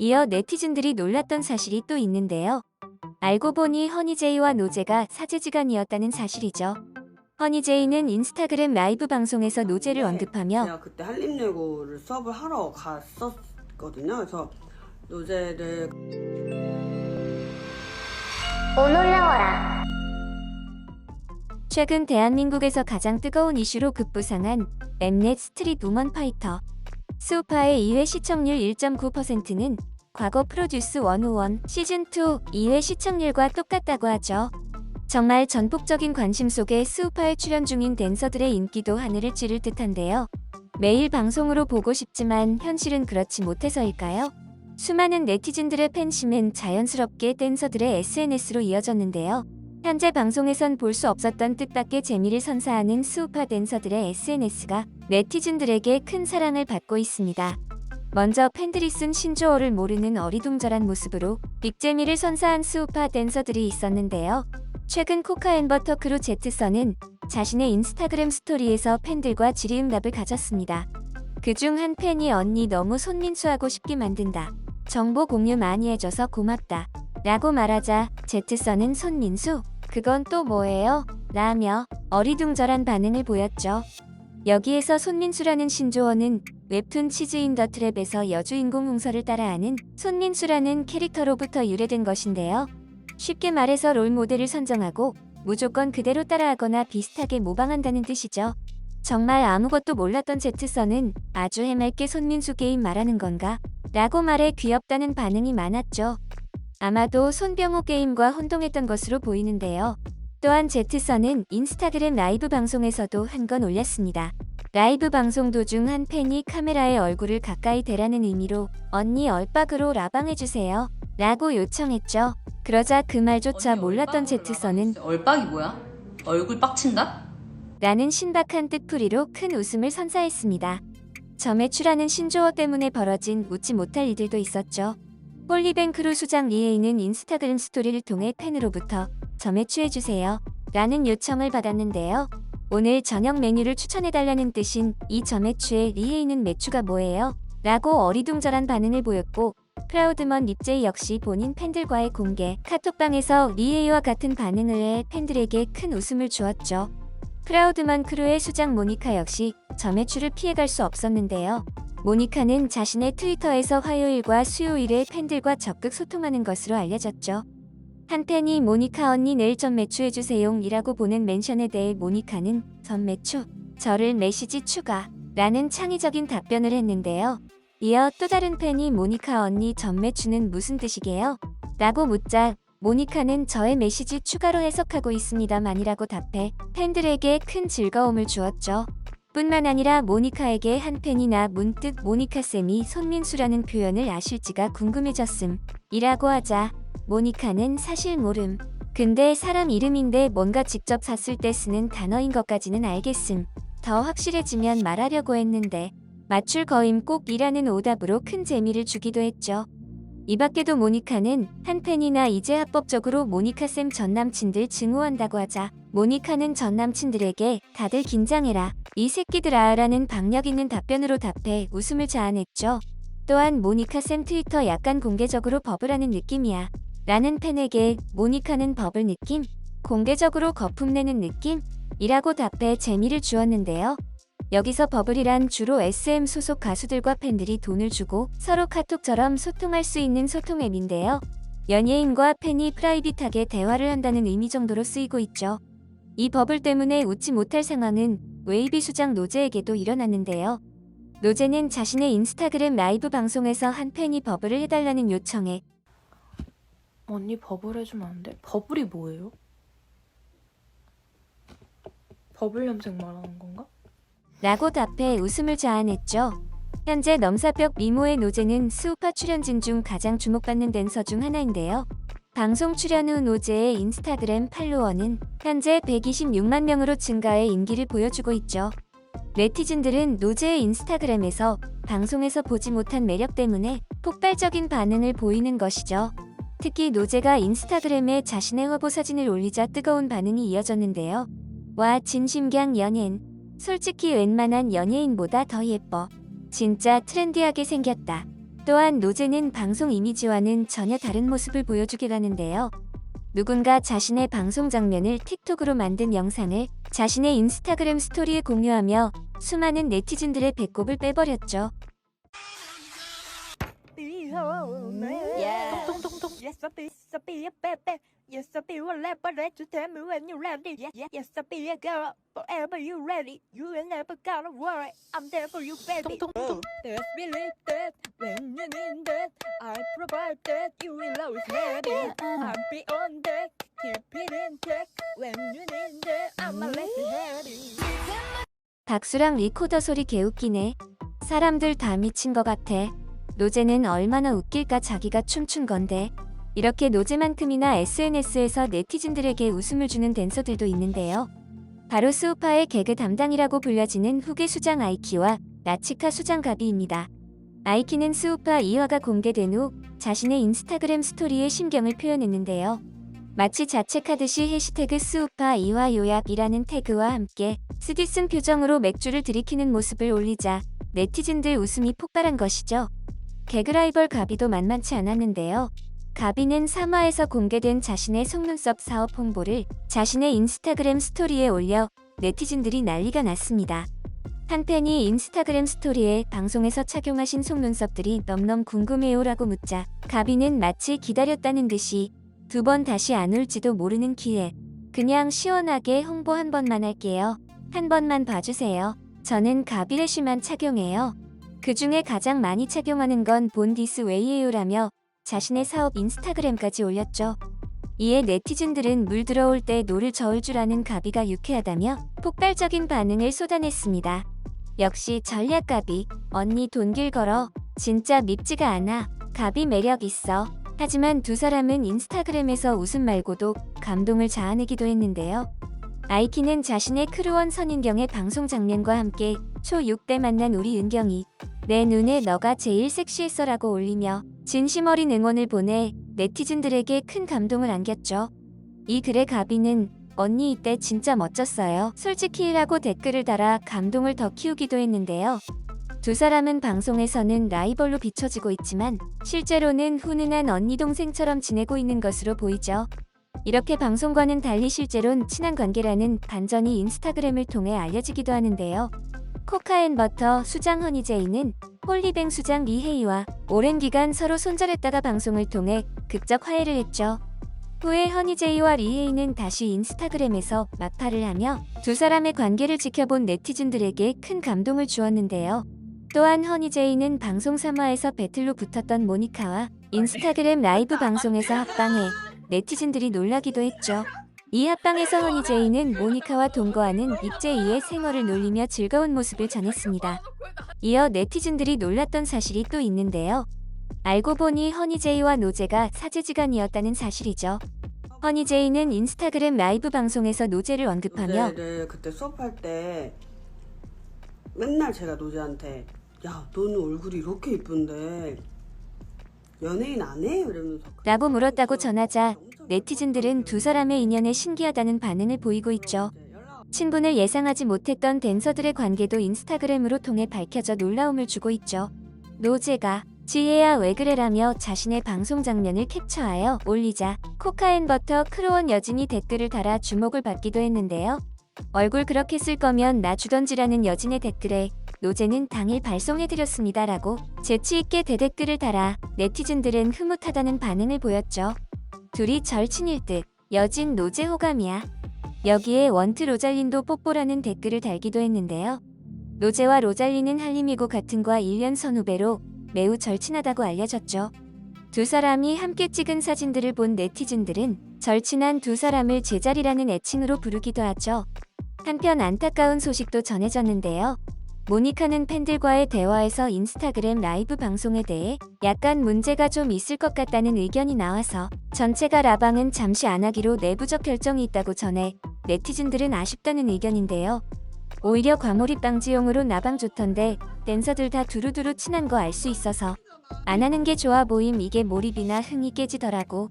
이어 네티즌들이 놀랐던 사실이 또 있는데요. 알고 보니 허니제이와 노제가 사제지간이었다는 사실이죠. 허니제이는 인스타그램 라이브 방송에서 노제를 언급하며 제가 그때 한림예고를 수업을 하러 갔었거든요. 그래서 노제를 최근 대한민국에서 가장 뜨거운 이슈로 급부상한 엠넷 스트릿 우먼 파이터 스우파의 2회 시청률 1.9%는 과거 프로듀스 101 시즌2 2회 시청률과 똑같다고 하죠. 정말 전폭적인 관심 속에 스우파에 출연 중인 댄서들의 인기도 하늘을 찌를 듯한데요. 매일 방송으로 보고 싶지만 현실은 그렇지 못해서일까요? 수많은 네티즌들의 팬심은 자연스럽게 댄서들의 SNS로 이어졌는데요. 현재 방송에선 볼 수 없었던 뜻밖의 재미를 선사하는 스우파 댄서들의 SNS가 네티즌들에게 큰 사랑을 받고 있습니다. 먼저 팬들이 쓴 신조어를 모르는 어리둥절한 모습으로 빅재미를 선사한 스우파 댄서들이 있었는데요. 최근 코카앤버터 크루 제트선은 자신의 인스타그램 스토리에서 팬들과 질의응답을 가졌습니다. 그중 한 팬이 언니 너무 손민수하고 싶게 만든다. 정보 공유 많이 해줘서 고맙다. 라고 말하자 제트선은 손민수? 그건 또 뭐예요? 라며 어리둥절한 반응을 보였죠. 여기에서 손민수라는 신조어는 웹툰 치즈 인 더 트랩에서 여주인공 홍서를 따라하는 손민수라는 캐릭터로부터 유래된 것인데요. 쉽게 말해서 롤모델을 선정하고 무조건 그대로 따라하거나 비슷하게 모방한다는 뜻이죠. 정말 아무것도 몰랐던 제트선은 아주 해맑게 손민수 게임 말하는 건가? 라고 말해 귀엽다는 반응이 많았죠. 아마도 손병호 게임과 혼동했던 것으로 보이는데요. 또한 제트선은 인스타그램 라이브 방송에서도 한 건 올렸습니다. 라이브 방송 도중 한 팬이 카메라에 얼굴을 가까이 대라는 의미로 언니 얼빡으로 라방해주세요 라고 요청했죠. 그러자 그 말조차 몰랐던 제트선은 얼빡이 뭐야? 얼굴 빡친다? 라는 신박한 뜻풀이로 큰 웃음을 선사했습니다. 점액추라는 신조어 때문에 벌어진 웃지 못할 일들도 있었죠. 홀리뱅크루 수장 리에이는 인스타그램 스토리를 통해 팬으로부터 점액추해주세요 라는 요청을 받았는데요. 오늘 저녁 메뉴를 추천해달라는 뜻인 이 점액추의 리에이는 매추가 뭐예요? 라고 어리둥절한 반응을 보였고 프라우드먼 립제이 역시 본인 팬들과의 공개 카톡방에서 리에이와 같은 반응을 해 팬들에게 큰 웃음을 주었죠. 프라우드먼 크루의 수장 모니카 역시 점액추를 피해갈 수 없었는데요. 모니카는 자신의 트위터에서 화요일과 수요일에 팬들과 적극 소통하는 것으로 알려졌죠. 한 팬이 모니카 언니 내일 전 매추해주세요 이라고 보낸 멘션에 대해 모니카는 전 매추, 저를 메시지 추가 라는 창의적인 답변을 했는데요. 이어 또 다른 팬이 모니카 언니 전 매추는 무슨 뜻이게요? 라고 묻자 모니카는 저의 메시지 추가로 해석하고 있습니다만이라고 답해 팬들에게 큰 즐거움을 주었죠. 뿐만 아니라 모니카에게 한 팬이나 문득 모니카쌤이 손민수라는 표현을 아실지가 궁금해졌음 이라고 하자 모니카는 사실 모름. 근데 사람 이름인데 뭔가 직접 샀을 때 쓰는 단어인 것까지는 알겠음. 더 확실해지면 말하려고 했는데 맞출 거임 꼭 이라는 오답으로 큰 재미를 주기도 했죠. 이 밖에도 모니카는 한 팬이나 이제 합법적으로 모니카쌤 전남친들 증오한다고 하자 모니카는 전남친들에게 다들 긴장해라 이 새끼들아 라는 박력 있는 답변으로 답해 웃음을 자아냈죠. 또한 모니카쌤 트위터 약간 공개적으로 버블하는 느낌이야 라는 팬에게 모니카는 버블 느낌? 공개적으로 거품내는 느낌? 이라고 답해 재미를 주었는데요. 여기서 버블이란 주로 SM 소속 가수들과 팬들이 돈을 주고 서로 카톡처럼 소통할 수 있는 소통 앱인데요. 연예인과 팬이 프라이빗하게 대화를 한다는 의미 정도로 쓰이고 있죠. 이 버블 때문에 웃지 못할 상황은 웨이비 수장 노제에게도 일어났는데요. 노제는 자신의 인스타그램 라이브 방송에서 한 팬이 버블을 해달라는 요청에 언니 버블 해주면 안 돼? 버블이 뭐예요? 버블 염색 말하는 건가? 라고 답해 웃음을 자아냈죠. 현재 넘사벽 미모의 노제는 스우파 출연진 중 가장 주목받는 댄서 중 하나인데요. 방송 출연 후 노제의 인스타그램 팔로워는 현재 126만 명으로 증가해 인기를 보여주고 있죠. 네티즌들은 노제의 인스타그램에서 방송에서 보지 못한 매력 때문에 폭발적인 반응을 보이는 것이죠. 특히 노제가 인스타그램에 자신의 화보 사진을 올리자 뜨거운 반응이 이어졌는데요. 와 진심경 연예인 솔직히 웬만한 연예인보다 더 예뻐. 진짜 트렌디하게 생겼다. 또한 노제는 방송 이미지와는 전혀 다른 모습을 보여주길 하는데요. 누군가 자신의 방송 장면을 틱톡으로 만든 영상을 자신의 인스타그램 스토리에 공유하며 수많은 네티즌들의 배꼽을 빼버렸죠. Yeah. Yes, I'll be a baby. Yes, I'll be a leopard to tell me when you're ready. Yes, I'll be a girl forever you ready. You ain't never gotta worry. I'm there for you, baby. There's believe that when you need that, I provide that. You will always ready. I'm beyond that. Keep it in check. When you need that, I'ma let you have it. 박수랑 리코더 소리 개웃기네. 사람들 다 미친 것 같아. 노제는 얼마나 웃길까 자기가 춤춘 건데. 이렇게 노제만큼이나 SNS에서 네티즌들에게 웃음을 주는 댄서들도 있는데요. 바로 스우파의 개그 담당이라고 불려지는 후계 수장 아이키와 나치카 수장 가비입니다. 아이키는 스우파 2화가 공개된 후 자신의 인스타그램 스토리에 심경을 표현했는데요. 마치 자책하듯이 해시태그 스우파 2화 요약이라는 태그와 함께 쓰디쓴 표정으로 맥주를 들이키는 모습을 올리자 네티즌들 웃음이 폭발한 것이죠. 개그 라이벌 가비도 만만치 않았는데요. 가비는 3화에서 공개된 자신의 속눈썹 사업 홍보를 자신의 인스타그램 스토리에 올려 네티즌들이 난리가 났습니다. 한 팬이 인스타그램 스토리에 방송에서 착용하신 속눈썹들이 넘넘 궁금해요라고 묻자 가비는 마치 기다렸다는 듯이 2번 다시 안 올지도 모르는 기회. 그냥 시원하게 홍보 한 번만 할게요. 한 번만 봐주세요. 저는 가비래쉬만 착용해요. 그 중에 가장 많이 착용하는 건 본디스 웨이예요라며 자신의 사업 인스타그램까지 올렸죠. 이에 네티즌들은 물 들어올 때 노를 저을 줄 아는 가비가 유쾌하다며 폭발적인 반응을 쏟아냈습니다. 역시 전략 가비, 언니 돈길 걸어. 진짜 밉지가 않아. 가비 매력 있어. 하지만 두 사람은 인스타그램에서 웃음 말고도 감동을 자아내기도 했는데요. 아이키는 자신의 크루원 선인경의 방송 장면과 함께 초6 때 만난 우리 은경이 내 눈에 너가 제일 섹시했어라고 올리며 진심 어린 응원을 보내 네티즌들에게 큰 감동을 안겼죠. 이 글에 가비는 언니 이때 진짜 멋졌어요. 솔직히라고 댓글을 달아 감동을 더 키우기도 했는데요. 두 사람은 방송에서는 라이벌로 비춰지고 있지만 실제로는 훈훈한 언니 동생처럼 지내고 있는 것으로 보이죠. 이렇게 방송과는 달리 실제론 친한 관계라는 반전이 인스타그램을 통해 알려지기도 하는데요. 코카앤버터 수장 허니제이는 홀리뱅 수장 리헤이와 오랜 기간 서로 손절했다가 방송을 통해 극적 화해를 했죠. 후에 허니제이와 리헤이는 다시 인스타그램에서 마팔을 하며 두 사람의 관계를 지켜본 네티즌들에게 큰 감동을 주었는데요. 또한 허니제이는 방송 3화에서 배틀로 붙었던 모니카와 인스타그램 라이브 방송에서 합방해 네티즌들이 놀라기도 했죠. 이 합방에서 허니제이는 모니카와 동거하는 입제이의 생얼을 놀리며 즐거운 모습을 전했습니다. 이어 네티즌들이 놀랐던 사실이 또 있는데요. 알고 보니 허니제이와 노제가 사제지간이었다는 사실이죠. 허니제이는 인스타그램 라이브 방송에서 노제를 언급하며 노제를 그때 수업할 때 맨날 제가 노제한테 야 너는 얼굴이 이렇게 이쁜데 연예인 안 해? 이러면서 라고 물었다고 전하자 네티즌들은 두 사람의 인연에 신기하다는 반응을 보이고 있죠. 친분을 예상하지 못했던 댄서들의 관계도 인스타그램으로 통해 밝혀져 놀라움을 주고 있죠. 노제가 지혜야 왜 그래라며 자신의 방송 장면을 캡처하여 올리자 코카앤버터 크루원 여진이 댓글을 달아 주목을 받기도 했는데요. 얼굴 그렇게 쓸 거면 나 주던지라는 여진의 댓글에 노제는 당일 발송해드렸습니다라고 재치있게 대댓글을 달아 네티즌들은 흐뭇하다는 반응을 보였죠. 둘이 절친일 듯 여진 노제 호감이야. 여기에 원트 로잘린도 뽀뽀라는 댓글을 달기도 했는데요. 노제와 로잘린은 한림이고 같은 과 1년 선후배로 매우 절친하다고 알려졌죠. 두 사람이 함께 찍은 사진들을 본 네티즌들은 절친한 두 사람을 제자리라는 애칭으로 부르기도 하죠. 한편 안타까운 소식도 전해졌는데요. 모니카는 팬들과의 대화에서 인스타그램 라이브 방송에 대해 약간 문제가 좀 있을 것 같다는 의견이 나와서 전체가 라방은 잠시 안 하기로 내부적 결정이 있다고 전해 네티즌들은 아쉽다는 의견인데요. 오히려 과몰입 방지용으로 나방 좋던데 댄서들 다 두루두루 친한 거 알 수 있어서 안 하는 게 좋아 보임. 이게 몰입이나 흥이 깨지더라고.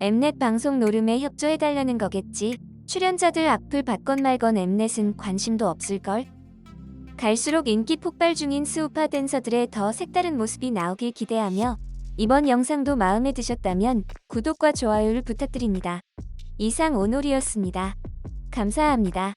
엠넷 방송 노름에 협조해달라는 거겠지. 출연자들 악플 받건 말건 엠넷은 관심도 없을걸? 갈수록 인기 폭발 중인 스우파 댄서들의 더 색다른 모습이 나오길 기대하며 이번 영상도 마음에 드셨다면 구독과 좋아요를 부탁드립니다. 이상 오놀이였습니다. 감사합니다.